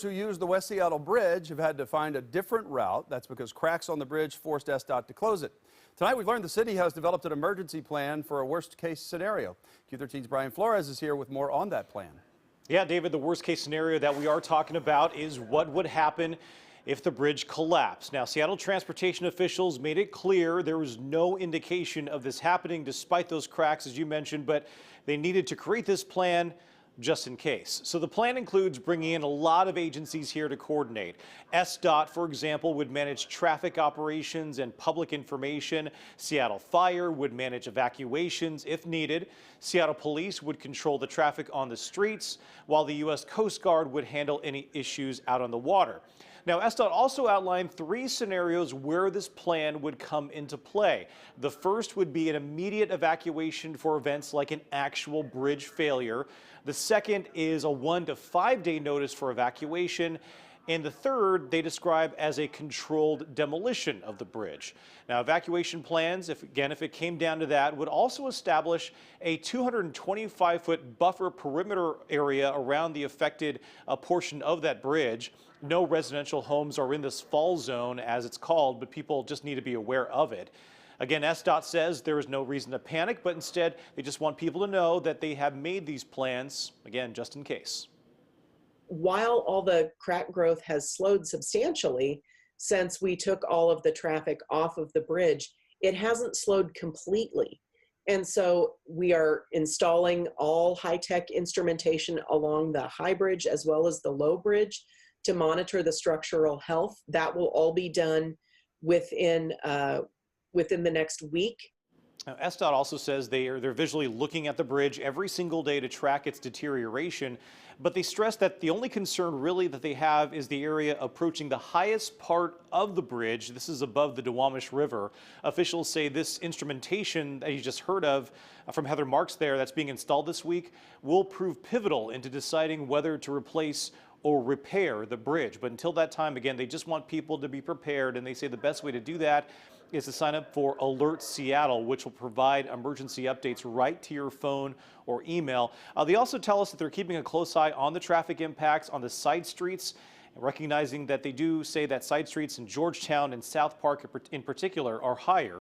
Who use the West Seattle Bridge have had to find a different route. That's because cracks on the bridge forced SDOT to close it. Tonight, we've learned the city has developed an emergency plan for a worst-case scenario. Q13's Brian Flores is here with more on that plan. Yeah, David, the worst-case scenario that we are talking about is what would happen if the bridge collapsed. Now, Seattle transportation officials made it clear there was no indication of this happening despite those cracks, as you mentioned, but they needed to create this plan just in case. So the plan includes bringing in a lot of agencies here to coordinate. SDOT, for example, would manage traffic operations and public information. Seattle Fire would manage evacuations if needed. Seattle Police would control the traffic on the streets, while the U.S. Coast Guard would handle any issues out on the water. Now, SDOT also outlined 3 scenarios where this plan would come into play. The first would be an immediate evacuation for events like an actual bridge failure. The second is a 1 to 5 day notice for evacuation. And the third, they describe as a controlled demolition of the bridge. Now, evacuation plans, if it came down to that, would also establish a 225-foot buffer perimeter area around the affected portion of that bridge. No residential homes are in this fall zone, as it's called, but people just need to be aware of it. Again, SDOT says there is no reason to panic, but instead they just want people to know that they have made these plans, again, just in case. While all the crack growth has slowed substantially since we took all of the traffic off of the bridge, it hasn't slowed completely. And so we are installing all high-tech instrumentation along the high bridge as well as the low bridge to monitor the structural health. That will all be done within the next week. Now, SDOT also says they're visually looking at the bridge every single day to track its deterioration, but they stress that the only concern really that they have is the area approaching the highest part of the bridge. This is above the Duwamish River. Officials say this instrumentation that you just heard of from Heather Marks there that's being installed this week will prove pivotal into deciding whether to replace or repair the bridge. But until that time, again, they just want people to be prepared, and they say the best way to do that is to sign up for Alert Seattle, which will provide emergency updates right to your phone or email. They also tell us that they're keeping a close eye on the traffic impacts on the side streets, recognizing that they do say that side streets in Georgetown and South Park in particular are higher